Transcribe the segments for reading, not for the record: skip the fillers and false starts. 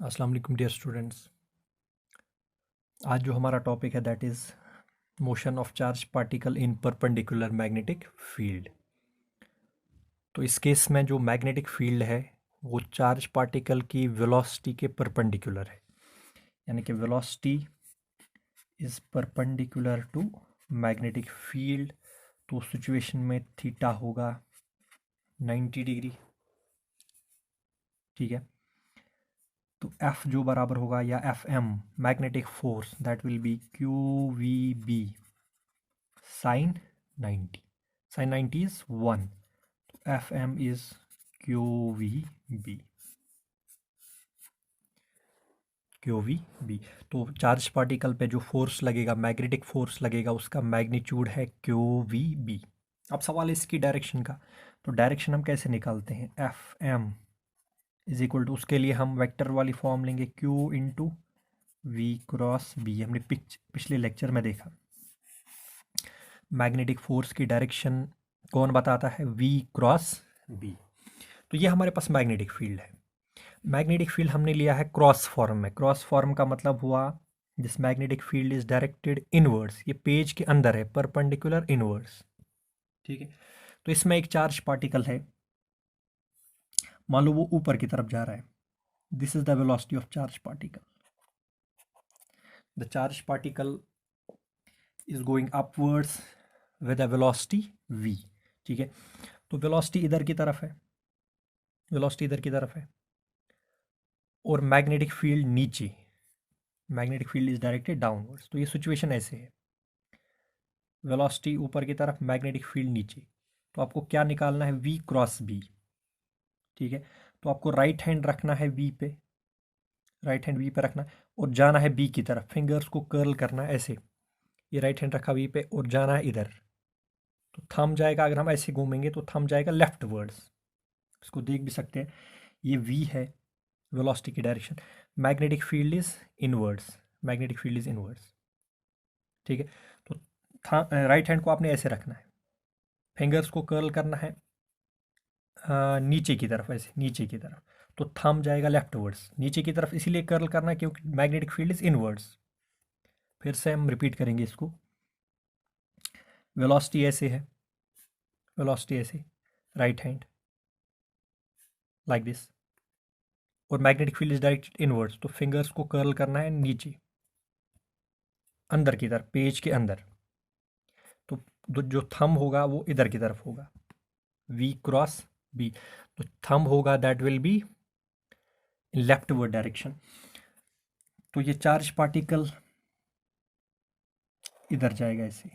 अस्सलाम वालेकुम dear students. आज जो हमारा टॉपिक है that is motion of charge particle in perpendicular magnetic field. तो इस केस में जो मैग्नेटिक फील्ड है वो चार्ज पार्टिकल की वेलोसिटी के परपेंडिकुलर है, यानी कि velocity is perpendicular to magnetic field. तो सिचुएशन में थीटा होगा 90 डिग्री, ठीक है। तो एफ जो बराबर होगा या F M magnetic force that will be Q V B sine 90। Sine 90 is 1, तो F M is Q V B. Q V B तो चार्ज पार्टिकल पे जो फोर्स लगेगा, मैग्नेटिक फोर्स लगेगा, उसका मैग्नीट्यूड है क्यू वी बी। अब सवाल है इसकी डायरेक्शन का। तो डायरेक्शन हम कैसे निकालते हैं? F M is equal to, उसके लिए हम वेक्टर वाली फॉर्म लेंगे, Q into V cross B. हमने पिछले लेक्चर में देखा मैग्नेटिक फोर्स की डायरेक्शन कौन बताता है? V cross B. तो ये हमारे पास मैग्नेटिक फील्ड है। मैग्नेटिक फील्ड हमने लिया है क्रॉस फॉर्म में। क्रॉस फॉर्म का मतलब हुआ this magnetic field is directed inwards. ये पेज के अंदर है, परपेंडिकुलर इनवर्ड्स, ठीक है। तो इसमें एक चार्ज पार्टिकल है, मान लो वो ऊपर की तरफ जा रहा है। This is the velocity of charge particle. The charge particle is going upwards with a velocity v, ठीक है। तो वेलोसिटी इधर की तरफ है, वेलोसिटी इधर की तरफ है, और मैग्नेटिक फील्ड नीचे, magnetic field is directed downwards. तो ये सिचुएशन ऐसे है, वेलोसिटी ऊपर की तरफ, मैग्नेटिक फील्ड नीचे। तो आपको क्या निकालना है? v क्रॉस b, ठीक है। तो आपको राइट हैंड रखना है v पे, राइट हैंड v पे रखना है और जाना है b की तरफ। फिंगर्स को कर्ल करना है ऐसे, ये राइट हैंड रखा v पे और जाना है इधर। तो थंब जाएगा, अगर हम ऐसे घूमेंगे तो थंब जाएगा लेफ्ट वर्ड्स। इसको देख भी सकते हैं, ये v है वेलोसिटी की direction. Magnetic field is inwards, magnetic field is inwards, ठीक है। तो राइट हैंड को आपने ऐसे रखना है, फिंगर्स को कर्ल करना है नीचे की तरफ, ऐसे नीचे की तरफ। तो थंब जाएगा लेफ्ट वर्ड्स, नीचे की तरफ इसीलिए कर्ल करना है क्योंकि मैग्नेटिक फील्ड इज इनवर्ड्स। फिर से हम रिपीट करेंगे इसको। वेलोसिटी ऐसे है, वेलोसिटी ऐसे, राइट हैंड लाइक दिस, और magnetic field is directed inwards. तो फिंगर्स को कर्ल करना है नीचे, अंदर की तरफ, पेज के अंदर। तो जो थंब होगा वो इधर की तरफ होगा, v क्रॉस b। तो थंब होगा that will be in leftward direction. तो ये चार्ज पार्टिकल इधर जाएगा ऐसे,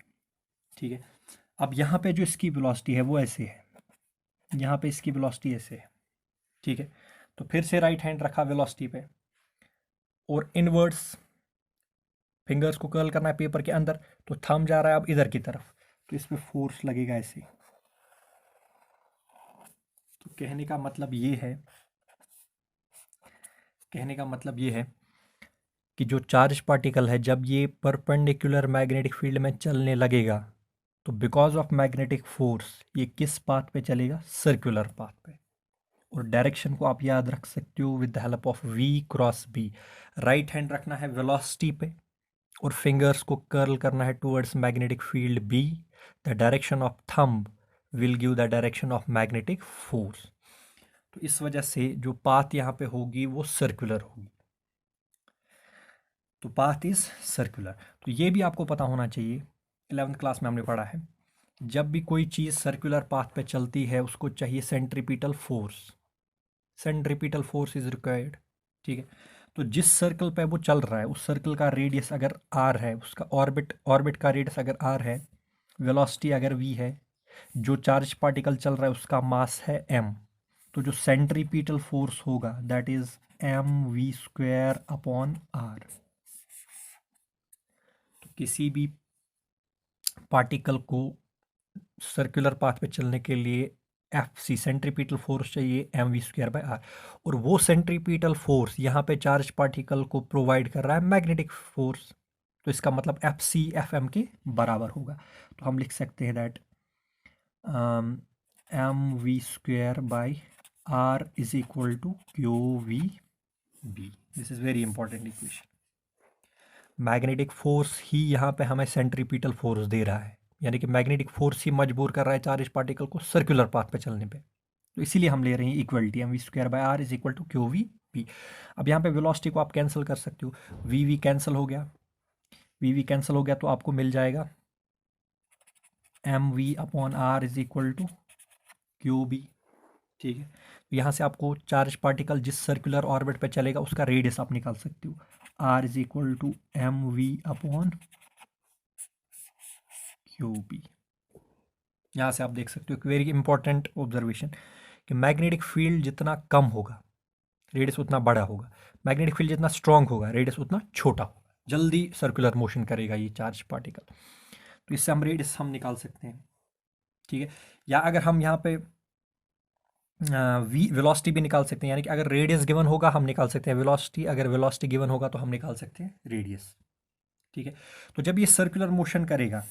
ठीक है। अब यहाँ पे जो इसकी वेलोसिटी है वो ऐसे है, यहाँ पे इसकी वेलोसिटी ऐसे है, ठीक है। तो फिर से राइट हैंड रखा वेलोसिटी पे और इनवर्ड्स, फिंगर्स को कर्ल करना है पेपर के अंदर। तो थंब जा रहा है अब इधर की तरफ, तो इस पे फोर्स लगेगा ऐसे। तो कहने का मतलब ये है, कहने का मतलब ये है कि जो चार्ज पार्टिकल है जब ये परपेंडिकुलर मैग्नेटिक फील्ड में चलने लगेगा तो बिकॉज ऑफ मैग्नेटिक फोर्स ये किस पाथ पे चलेगा? सर्कुलर पाथ पे। और डायरेक्शन को आप याद रख सकते हो with the help of v cross b। Right hand रखना है वेलोसिटी पे और फिंगर्स को कर्ल करना है towards magnetic field b। The direction of thumb will give the direction of magnetic force. तो इस वजह से जो पाथ यहाँ पे होगी वो सर्कुलर होगी। तो पाथ इज सर्कुलर। तो ये भी आपको पता होना चाहिए, 11th क्लास में हमने पढ़ा है, जब भी कोई चीज़ सर्कुलर पाथ पे चलती है उसको चाहिए centripetal force. Centripetal force is required, ठीक है। तो जिस सर्कल पे वो चल रहा है उस सर्कल का रेडियस अगर आर है, उसका ऑर्बिट ऑर्बिट का रेडियस अगर आर है, वेलोसिटी अगर वी है, जो चार्ज पार्टिकल चल रहा है उसका मास है एम। तो जो सेंट्रीपिटल फोर्स होगा that is M V square upon R. तो किसी भी पार्टिकल को सर्कुलर पाथ पे चलने के लिए एफ सी सेंट्रीपिटल फोर्स चाहिए M V square by R. और वो सेंट्रीपिटल फोर्स यहाँ पे चार्ज पार्टिकल को प्रोवाइड कर रहा है मैग्नेटिक फोर्स। तो इसका मतलब एफ सी एफ एम के बराबर होगा। तो हम लिख सकते हैं that M V square by R is equal to Q V B. This is very important equation. Magnetic force ही यहाँ पे हमें सेंट्रीपिटल फोर्स दे रहा है, यानी कि मैग्नेटिक फोर्स ही मजबूर कर रहा है चार्ज पार्टिकल को सर्कुलर पाथ पे चलने पे। तो इसीलिए हम ले रहे हैं equality, M V square by R is equal to Q V P. अब यहाँ पे वेलोसिटी को आप कैंसिल कर सकते हो, वी वी कैंसिल हो गया, वी वी कैंसिल हो गया तो आपको मिल जाएगा M V upon R is equal to Q B. ठीक है, तो यहाँ से आपको चार्ज पार्टिकल जिस सर्कुलर ऑर्बिट पे चलेगा उसका रेडियस आप निकाल सकते हो, R is equal to M V upon Q B. यहाँ से आप देख सकते हो कि वेरी इंपॉर्टेंट ऑब्जर्वेशन कि मैग्नेटिक फील्ड जितना कम होगा रेडियस उतना बड़ा होगा, मैग्नेटिक फील्ड जितना स्ट्रांग होगा रेडियस उतना छोटा होगा, जल्दी सर्कुलर मोशन करेगा ये चार्ज पार्टिकल। तो इससे हम रेडियस हम निकाल सकते हैं। ठीक है, या अगर हम यहाँ पे वी वेलोसिटी भी निकाल सकते हैं, यानी कि अगर रेडियस गिवन होगा हम निकाल सकते हैं वेलोसिटी, अगर वेलोसिटी गिवन होगा तो हम निकाल सकते हैं रेडियस। ठीक है, तो जब ये सर्कुलर मोशन करेगा,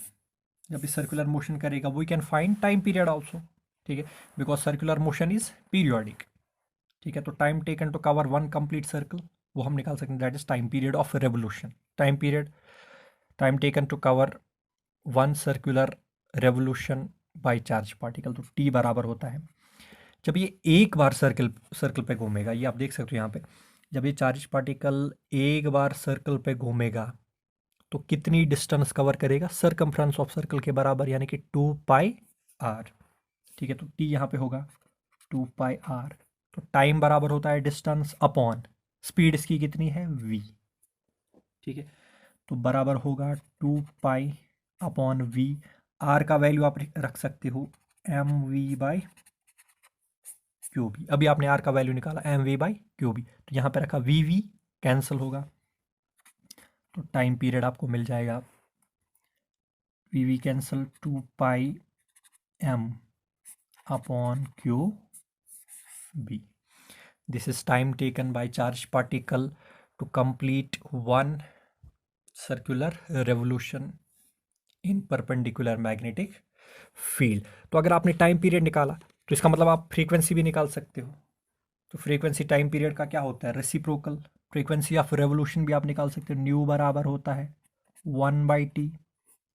जब ये सर्कुलर मोशन करेगा we can find time period also. ठीक है, because circular motion is periodic. ठीक है, तो time taken to cover one complete circle वो हम निकाल सकते हैं, that is time period of revolution. Time period, time taken to cover one circular revolution by charge particle, तो टी बराबर होता है जब ये एक बार सर्कल पे घूमेगा, ये आप देख सकते हो यहाँ पे, जब ये चार्ज पार्टिकल एक बार सर्कल पे घूमेगा तो कितनी डिस्टेंस कवर करेगा, सरकमफ्रेंस ऑफ सर्कल के बराबर, यानी कि 2πr। ठीक है, तो टी यहाँ पे होगा 2πr। तो टाइम बराबर होता है डिस्टेंस अपॉन स्पीड, इसकी कितनी है v। ठीक है, तो बराबर होगा 2π अपॉन v। r का वैल्यू आप रख सकते हो M V by Q B. अभी आपने आर का वैल्यू निकाला M V by Q B, तो यहाँ पे रखा वी वी कैंसिल होगा, तो टाइम पीरियड आपको मिल जाएगा V V cancel 2πm upon Q B. This is time taken by charge particle to complete one circular revolution in perpendicular magnetic field. तो अगर आपने टाइम पीरियड निकाला तो इसका मतलब आप फ्रीक्वेंसी भी निकाल सकते हो। तो फ्रीक्वेंसी टाइम पीरियड का क्या होता है, रेसिप्रोकल फ्रीक्वेंसी ऑफ रेवोल्यूशन भी आप निकाल सकते हो। न्यू बराबर होता है 1/t,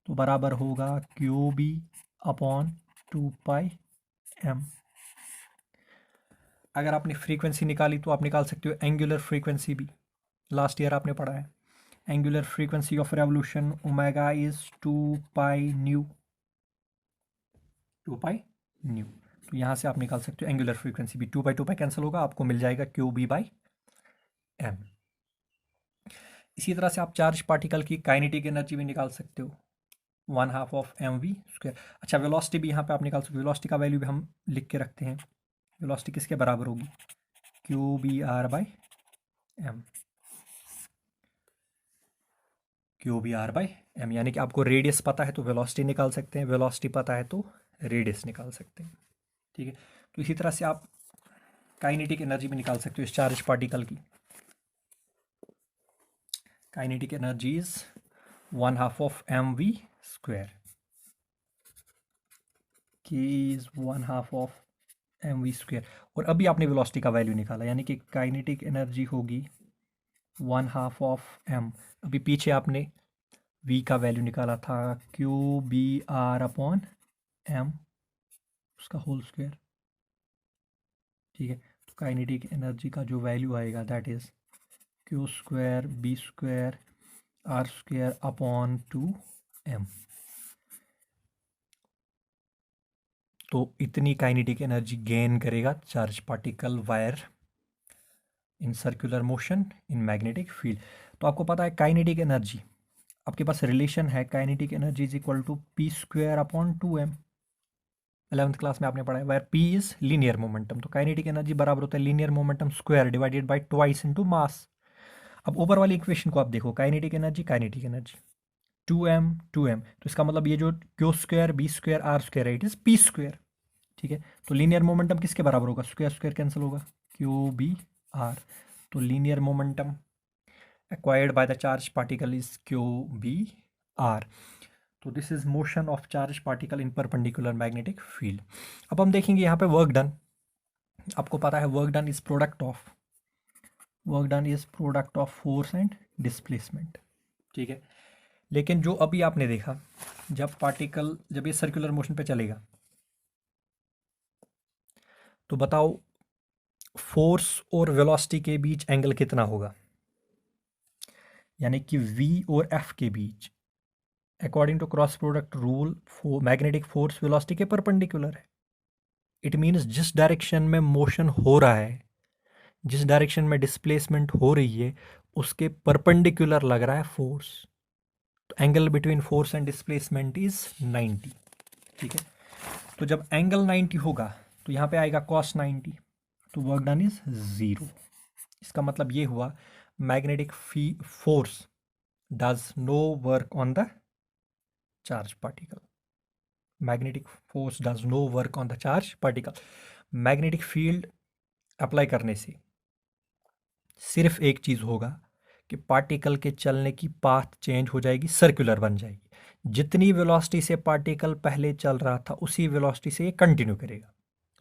तो बराबर होगा क्यू बी अपॉन 2πm। अगर आपने फ्रीक्वेंसी निकाली तो आप निकाल सकते हो एंगुलर फ्रीक्वेंसी भी, लास्ट ईयर आपने पढ़ा है। Angular frequency of revolution omega is 2π nu, 2π nu. तो यहाँ से आप निकाल सकते हो एंगुलर फ्रीक्वेंसी भी, 2π कैंसिल होगा, आपको मिल जाएगा क्यू बी बाई एम। इसी तरह से आप चार्ज पार्टिकल की काइनेटिक एनर्जी भी निकाल सकते हो, 1/2 ऑफ एम वी स्क्वायर। अच्छा, वेलोसिटी भी यहाँ पे आप निकाल सकते हो, वेलोसिटी का वैल्यू भी हम लिख के रखते हैं। वेलोसिटी किसके बराबर होगी, Q B R by M, Q B R by M. यानी कि आपको रेडियस पता है तो वेलोसिटी निकाल सकते हैं, वेलोसिटी पता है तो रेडियस निकाल सकते हैं। ठीक है, तो इसी तरह से आप काइनेटिक एनर्जी भी निकाल सकते हो इस चार्ज पार्टिकल की। Kinetic energy is 1/2 of M V square, K is 1/2 of M V square. और अभी आपने वेलोसिटी का वैल्यू निकाला, यानी कि काइनेटिक एनर्जी होगी 1/2 ऑफ एम। अभी पीछे आपने v का वैल्यू निकाला था Q B R upon M, उसका होल स्क्वायर। ठीक है, तो काइनेटिक एनर्जी का जो वैल्यू आएगा that is Q square B square R square upon 2m। तो इतनी काइनेटिक एनर्जी गेन करेगा charge particle while in circular motion in magnetic field. तो आपको पता है काइनेटिक एनर्जी, आपके पास रिलेशन है kinetic energy is equal to P square upon 2m। 11th class में आपने पढ़ा है, where P is linear momentum, तो काइनेटिक एनर्जी बराबर होता है linear momentum square divided by twice into mass. अब ऊपर वाली इक्वेशन को आप देखो, काइनेटिक एनर्जी 2m 2m, तो इसका मतलब ये जो Q square B square R square है इट इज पी स्क्वायर। ठीक है, तो लीनियर मोमेंटम किसके बराबर होगा, स्क्वायर स्क्वायर कैंसिल होगा, क्यू बी आर। तो linear momentum acquired by the charged particle is QBr. तो this is motion of charge particle in perpendicular magnetic field. अब हम देखेंगे यहाँ पे वर्क डन। आपको पता है work done is product of work done is product of force and displacement, ठीक है। लेकिन जो अभी आपने देखा, जब ये सर्कुलर मोशन पे चलेगा तो बताओ फोर्स और वेलोसिटी के बीच एंगल कितना होगा, यानी कि v और f के बीच according to cross product rule magnetic force velocity के परपेंडिकुलर है। इट मीन्स जिस डायरेक्शन में मोशन हो रहा है, जिस डायरेक्शन में डिस्प्लेसमेंट हो रही है, उसके परपेंडिकुलर लग रहा है फोर्स। तो angle between force and displacement is 90, ठीक है। तो जब एंगल 90 होगा तो यहाँ पे आएगा cos 90, तो वर्क डन इज 0। इसका मतलब ये हुआ magnetic force does no work on the charge particle. Magnetic force does no work on the charge particle. Magnetic field apply करने से सिर्फ एक चीज़ होगा कि पार्टिकल के चलने की पाथ चेंज हो जाएगी, सर्कुलर बन जाएगी। जितनी वेलोसिटी से पार्टिकल पहले चल रहा था उसी वेलोसिटी से ये कंटिन्यू करेगा।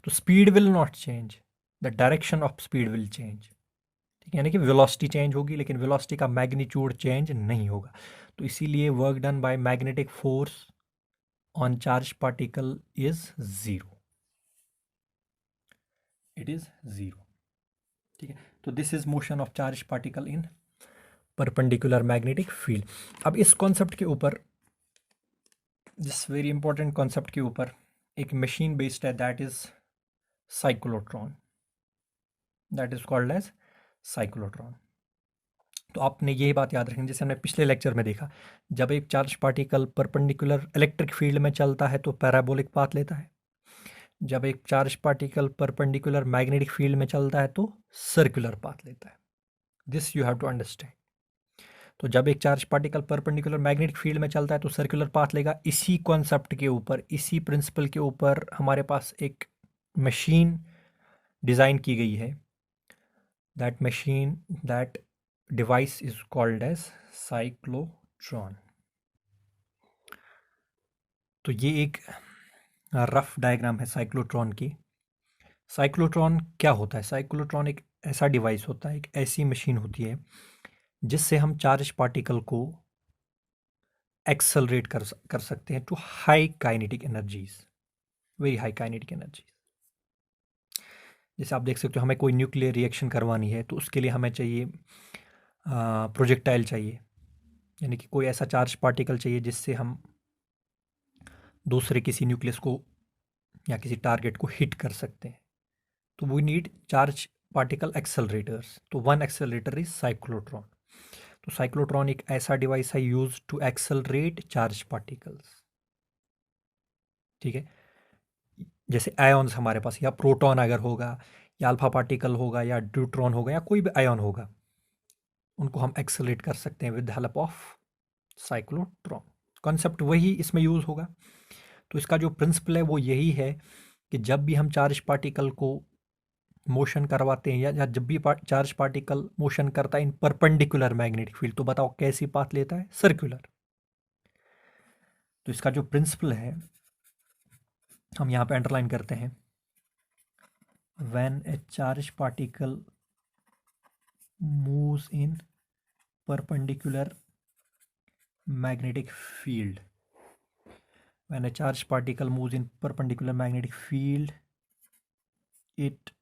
तो speed will not change, the direction of speed will change, ठीक है। यानी कि वेलोसिटी चेंज होगी लेकिन वेलोसिटी का मैग्नीट्यूड चेंज नहीं होगा। तो इसीलिए work done by magnetic force on charge particle is 0, it is 0, ठीक है। तो this is motion of charge particle in perpendicular magnetic field. अब इस कॉन्सेप्ट के ऊपर, जिस वेरी इंपॉर्टेंट कॉन्सेप्ट के ऊपर एक मशीन बेस्ड है, that is cyclotron, that is called as cyclotron. तो आपने यही बात याद रखनी, जैसे हमने पिछले लेक्चर में देखा, जब एक charge particle perpendicular electric field में चलता है तो पैराबोलिक पाथ लेता है। जब एक charge particle perpendicular magnetic field में चलता है तो सर्कुलर पाथ लेता है। This you have to understand. तो जब एक charge particle perpendicular magnetic field में चलता है तो सर्कुलर पाथ लेगा। इसी कॉन्सेप्ट के ऊपर, इसी प्रिंसिपल के ऊपर हमारे पास एक मशीन डिज़ाइन की गई है। That device is called as cyclotron. तो ये एक रफ डायग्राम है साइक्लोट्रॉन की। साइक्लोट्रॉन क्या होता है? साइक्लोट्रॉन एक ऐसा डिवाइस होता है, एक ऐसी मशीन होती है जिससे हम चार्ज पार्टिकल को एक्सेलरेट कर सकते हैं to high kinetic energies, very high kinetic energies. जैसे आप देख सकते हो, हमें कोई न्यूक्लियर रिएक्शन करवानी है तो उसके लिए हमें चाहिए प्रोजेक्टाइल चाहिए, यानी कि कोई ऐसा चार्ज पार्टिकल चाहिए जिससे हम दूसरे किसी न्यूक्लियस को या किसी टारगेट को हिट कर सकते हैं। तो we need charge particle accelerators. तो वन एक्सेलरेटर इज साइक्लोट्रॉन। तो साइक्लोट्रॉन एक ऐसा डिवाइस है use to accelerate charge particles, ठीक है। जैसे आयॉन्स हमारे पास, या प्रोटॉन अगर होगा, या अल्फा पार्टिकल होगा, या ड्यूट्रॉन होगा, या कोई भी आयॉन होगा, उनको हम एक्सेलरेट कर सकते हैं with the help of cyclotron. Concept वही इसमें यूज होगा। तो इसका जो प्रिंसिपल है वो यही है कि जब भी हम चार्ज पार्टिकल को मोशन करवाते हैं, या जब भी चार्ज पार्टिकल मोशन करता है इन परपेंडिकुलर मैग्नेटिक फील्ड, तो बताओ कैसी पाथ लेता है? सर्कुलर। तो इसका जो प्रिंसिपल है हम यहाँ पे अंडरलाइन करते हैं। When a charge particle moves in perpendicular magnetic field, when a charged particle moves in perpendicular magnetic field, it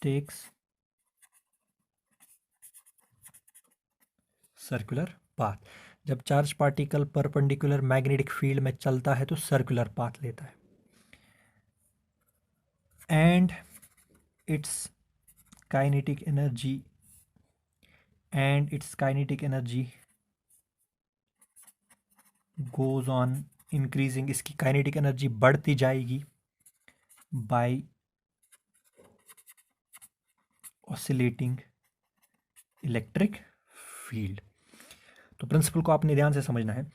takes circular path. जब charge particle perpendicular magnetic field में चलता है तो सर्कुलर पाथ लेता है, and its kinetic energy goes on increasing. इसकी kinetic energy बढ़ती जाएगी बाय ऑसिलेटिंग इलेक्ट्रिक फील्ड। तो प्रिंसिपल को आपने ध्यान से समझना है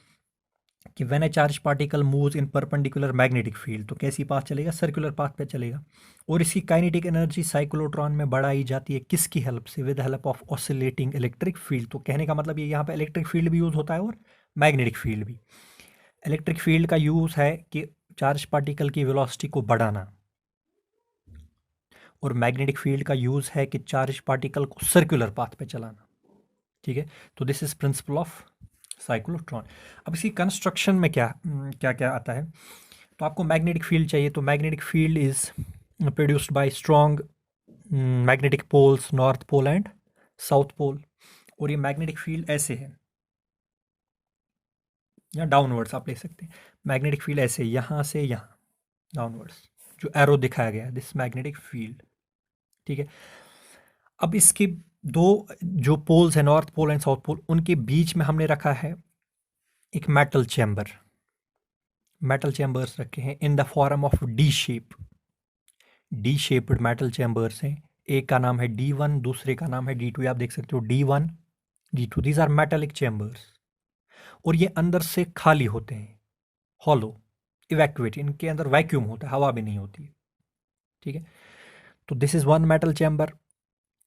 कि when a charge particle moves in perpendicular magnetic field, तो कैसी पाथ चलेगा? सर्कुलर पाथ पे चलेगा। और इसकी काइनेटिक एनर्जी साइक्लोट्रॉन में बढ़ाई जाती है किसकी हेल्प से? With help of oscillating electric field. तो कहने का मतलब ये यहाँ पे इलेक्ट्रिक फील्ड भी यूज होता है और मैग्नेटिक फील्ड भी। इलेक्ट्रिक फील्ड का यूज है कि चार्ज पार्टिकल की वेलोसिटी को बढ़ाना, और मैग्नेटिक फील्ड का यूज़ है कि चार्ज पार्टिकल को सर्कुलर पाथ पे चलाना, ठीक है। तो this is principle of cyclotron. अब इसकी कंस्ट्रक्शन में क्या क्या क्या आता है, तो आपको मैग्नेटिक फील्ड चाहिए, तो magnetic field is produced by strong magnetic poles, north pole and south pole. और ये मैग्नेटिक फील्ड ऐसे है, या डाउनवर्ड्स आप ले सकते हैं। मैग्नेटिक फील्ड ऐसे यहाँ से यहाँ डाउनवर्ड्स, जो एरो दिखाया गया है, दिस मैग्नेटिक फील्ड, ठीक है। अब इसके दो जो पोल्स हैं, north pole and south pole, उनके बीच में हमने रखा है एक मेटल चैम्बर, मेटल चैम्बर्स रखे हैं in the form of D shape, D shaped metal chambers हैं। एक का नाम है D1, दूसरे का नाम है D2। आप देख सकते हो D1 D2, these are metallic chambers. और ये अंदर से खाली होते हैं, हॉलो, इवैक्यूएट, इनके अंदर वैक्यूम होता है, हवा भी नहीं होती है, ठीक है। तो this is one metal chamber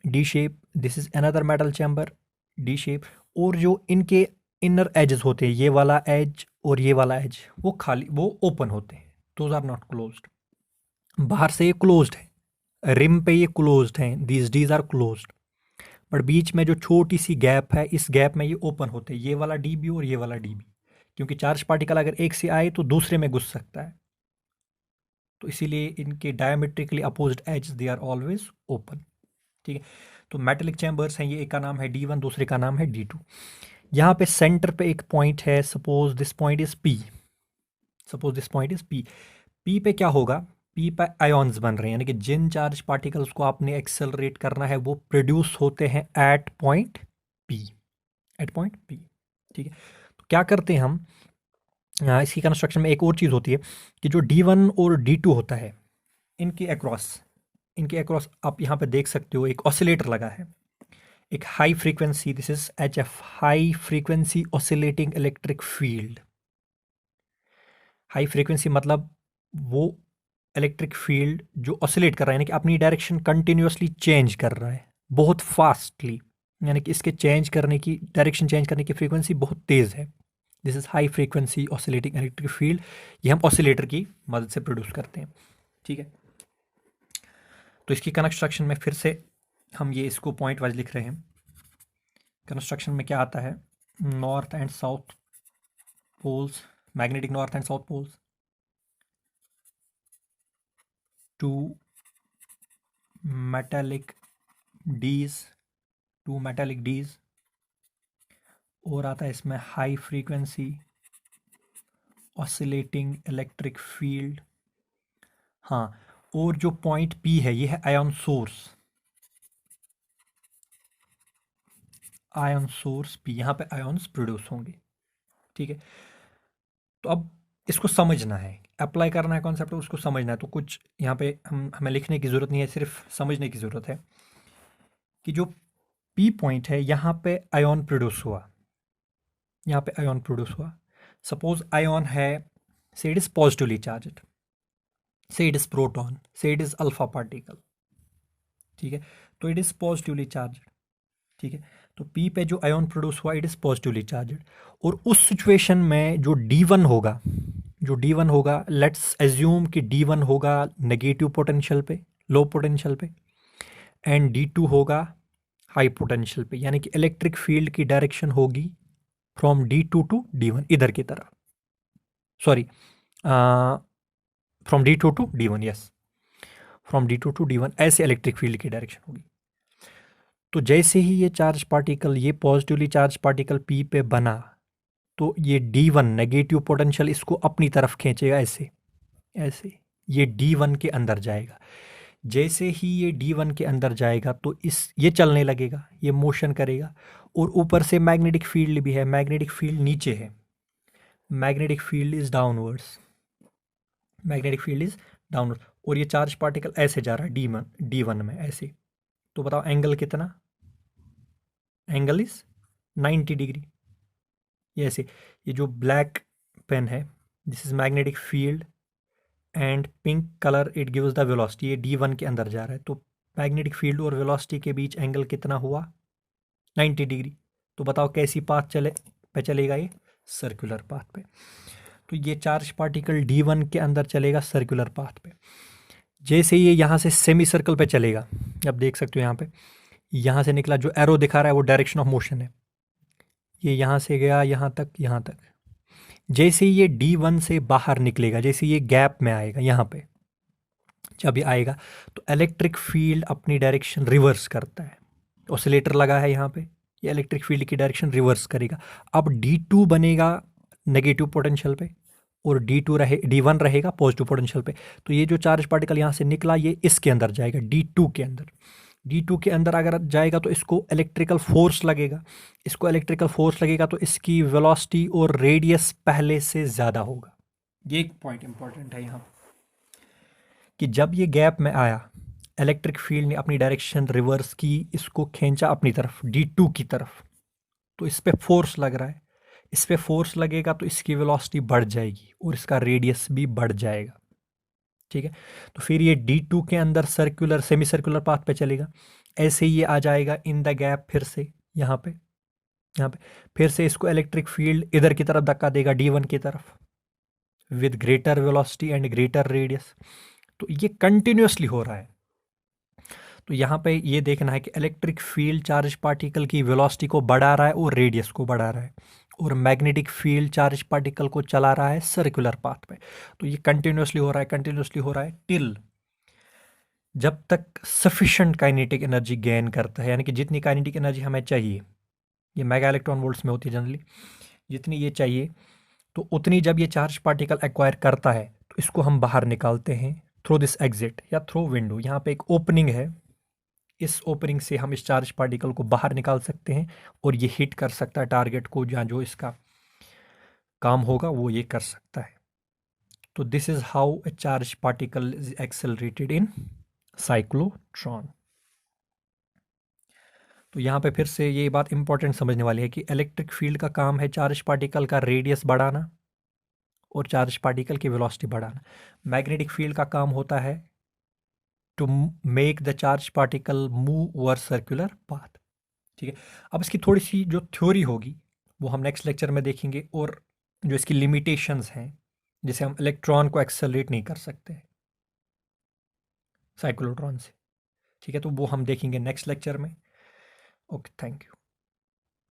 D shape, this is another metal chamber D shape. और जो इनके इनर एजेस होते हैं, ये वाला एज और ये वाला एज, वो खाली, वो ओपन होते हैं, दोज आर नॉट क्लोज्ड। बाहर से ये क्लोज्ड है, रिम पे ये क्लोज्ड हैं, these dees are closed, but बीच में जो छोटी सी गैप है, इस गैप में ये ओपन होते हैं, ये वाला डी बी और ये वाला डी बी, क्योंकि चार्ज पार्टिकल अगर एक से आए तो दूसरे में घुस सकता है, तो इसीलिए इनके diametrically opposed as they are always open, ठीक है। तो मेटेलिक चैम्बर्स हैं ये, एक का नाम है D1, दूसरे का नाम है D2। यहाँ पे सेंटर पे एक पॉइंट है, suppose this point is P, suppose this point is P। P पे क्या होगा, P पे आयोन्स बन रहे हैं, यानी कि जिन चार्ज पार्टिकल्स को आपने एक्सेलरेट करना है वो प्रोड्यूस होते हैं at point P, at point P, ठीक है। तो क्या करते हैं हम, इसकी कंस्ट्रक्शन में एक और चीज़ होती है कि जो D1 और D2 होता है, इनके अक्रॉस आप यहाँ पे देख सकते हो एक ऑसिलेटर लगा है, एक high frequency, this is HF, high frequency oscillating electric field. High frequency मतलब वो इलेक्ट्रिक फील्ड जो ऑसिलेट कर रहा है, यानी कि अपनी डायरेक्शन कंटिन्यूसली चेंज कर रहा है बहुत फास्टली, यानी कि इसके चेंज करने की, डायरेक्शन चेंज करने की फ्रीक्वेंसी बहुत तेज़ है। This is high frequency oscillating electric field, ये हम ऑसिलेटर की मदद से प्रोड्यूस करते हैं, ठीक है। तो इसकी कंस्ट्रक्शन में फिर से हम ये इसको पॉइंट वाइज लिख रहे हैं। कंस्ट्रक्शन में क्या आता है, north and south poles, magnetic north and south poles, two metallic dees, two metallic dees, और आता है इसमें high frequency oscillating electric field. हाँ, और जो पॉइंट P है ये है ion source, ion source P, यहाँ पे आयन्स प्रोड्यूस होंगे, ठीक है। तो अब इसको समझना है, अप्लाई करना है कॉन्सेप्ट, उसको समझना है। तो कुछ यहाँ पे हमें लिखने की ज़रूरत नहीं है, सिर्फ समझने की ज़रूरत है कि जो P पॉइंट है यहाँ पे आयन प्रोड्यूस हुआ, यहाँ पे आयन प्रोड्यूस हुआ। सपोज आयन है, से इट इज पॉजिटिवली चार्जड, से इट इज प्रोटॉन, से इट इज अल्फा पार्टिकल, ठीक है। तो इट इज पॉजिटिवली चार्जड, ठीक है। तो P पे जो आयन प्रोड्यूस हुआ इट इज पॉजिटिवली चार्जड, और उस सिचुएशन में जो D1 होगा, जो D1 होगा, लेट्स एज्यूम कि D1 होगा नेगेटिव पोटेंशियल पे, लो पोटेंशियल पे, एंड D2 होगा हाई पोटेंशियल पे, यानी कि इलेक्ट्रिक फील्ड की डायरेक्शन होगी फ्रॉम D2 टू D1, इधर की तरफ, sorry, from D2 to D1, yes, from D2 to D1, ऐसे इलेक्ट्रिक फील्ड की डायरेक्शन होगी। तो जैसे ही ये चार्ज पार्टिकल, ये पॉजिटिवली चार्ज पार्टिकल P पे बना, तो ये D1 नेगेटिव पोटेंशियल इसको अपनी तरफ खींचेगा, ऐसे ऐसे, ये D1 के अंदर जाएगा। जैसे ही ये D1 के अंदर जाएगा तो ये चलने लगेगा, ये मोशन करेगा, और ऊपर से मैग्नेटिक फील्ड भी है, मैग्नेटिक फील्ड नीचे है, magnetic field is downwards, magnetic field is downward, और ये चार्ज पार्टिकल ऐसे जा रहा है D1 में ऐसे। तो बताओ एंगल कितना, एंगल इज 90 डिग्री, ये ऐसे। ये जो ब्लैक पेन है, this is magnetic field, and pink colour it gives the velocity, ये D1 के अंदर जा रहा है। तो मैग्नेटिक फील्ड और वेलोसिटी के बीच एंगल कितना हुआ, 90 डिग्री। तो बताओ कैसी पाथ चलेगा ये, सर्कुलर पाथ पे। तो ये चार्ज पार्टिकल D1 के अंदर चलेगा सर्कुलर पाथ पे। जैसे ये यहाँ से सेमी सर्कल पे चलेगा, आप देख सकते हो यहाँ पे, यहाँ से निकला, जो एरो दिखा रहा है वो डायरेक्शन ऑफ मोशन है। ये यहाँ से गया यहाँ तक, यहाँ तक। जैसे ये D1 से बाहर निकलेगा, जैसे ये गैप में आएगा यहाँ पे, जब ये आएगा तो इलेक्ट्रिक फील्ड अपनी डायरेक्शन रिवर्स करता है। ऑसिलेटर लगा है यहाँ पे, ये इलेक्ट्रिक फील्ड की डायरेक्शन रिवर्स करेगा। अब D2 बनेगा नेगेटिव पोटेंशियल पे, और D1 रहेगा पॉजिटिव पोटेंशियल पे। तो ये जो चार्ज पार्टिकल यहाँ से निकला, ये इसके अंदर जाएगा, D2 के अंदर। D2 के अंदर अगर जाएगा तो इसको इलेक्ट्रिकल फोर्स लगेगा, इसको इलेक्ट्रिकल फोर्स लगेगा तो इसकी वेलोसिटी और रेडियस पहले से ज़्यादा होगा। ये एक पॉइंट इंपॉर्टेंट है यहाँ कि जब ये गैप में आया, इलेक्ट्रिक फील्ड ने अपनी डायरेक्शन रिवर्स की, इसको खींचा अपनी तरफ, D2 की तरफ, तो इस पर फोर्स लग रहा है। इस पर फोर्स लगेगा तो इसकी वेलोसिटी बढ़ जाएगी और इसका रेडियस भी बढ़ जाएगा। ठीक है, तो फिर ये D2 के अंदर सर्कुलर सेमी सर्कुलर पाथ पे चलेगा। ऐसे ही ये आ जाएगा इन द गैप, फिर से यहाँ पे, यहाँ पे फिर से इसको इलेक्ट्रिक फील्ड इधर की तरफ धक्का देगा, D1 की तरफ, with greater velocity and greater radius. तो ये कंटिन्यूसली हो रहा है। तो यहाँ पे ये देखना है कि इलेक्ट्रिक फील्ड चार्ज पार्टिकल की वेलोसिटी को बढ़ा रहा है और रेडियस को बढ़ा रहा है, और मैग्नेटिक फील्ड चार्ज पार्टिकल को चला रहा है सर्कुलर पाथ पे। तो ये कंटिन्यूसली हो रहा है, कंटिन्यूसली हो रहा है, टिल जब तक सफिशेंट काइनेटिक एनर्जी गेन करता है, यानी कि जितनी काइनेटिक एनर्जी हमें चाहिए, ये मेगा इलेक्ट्रॉन वोल्ट्स में होती है जनरली, जितनी ये चाहिए, तो उतनी जब ये चार्ज पार्टिकल एक्वायर करता है तो इसको हम बाहर निकालते हैं थ्रू दिस एग्जिट या थ्रू विंडो। यहाँ पे एक ओपनिंग है, इस ओपनिंग से हम इस चार्ज पार्टिकल को बाहर निकाल सकते हैं और ये हिट कर सकता है टारगेट को, जहाँ जो इसका काम होगा वो ये कर सकता है। तो this is how a charge particle is accelerated in cyclotron. तो यहाँ पे फिर से ये बात इंपॉर्टेंट समझने वाली है कि इलेक्ट्रिक फील्ड का काम है चार्ज पार्टिकल का रेडियस बढ़ाना और चार्ज पार्टिकल की वेलोसिटी बढ़ाना। मैग्नेटिक फील्ड का काम होता है to make the charge particle move over circular path. ठीक है, अब इसकी थोड़ी सी जो थ्योरी होगी वो हम नेक्स्ट लेक्चर में देखेंगे, और जो इसकी लिमिटेशंस हैं, जैसे हम इलेक्ट्रॉन को एक्सेलरेट नहीं कर सकते साइक्लोट्रॉन से। ठीक है, तो वो हम देखेंगे नेक्स्ट लेक्चर में। Okay, thank you.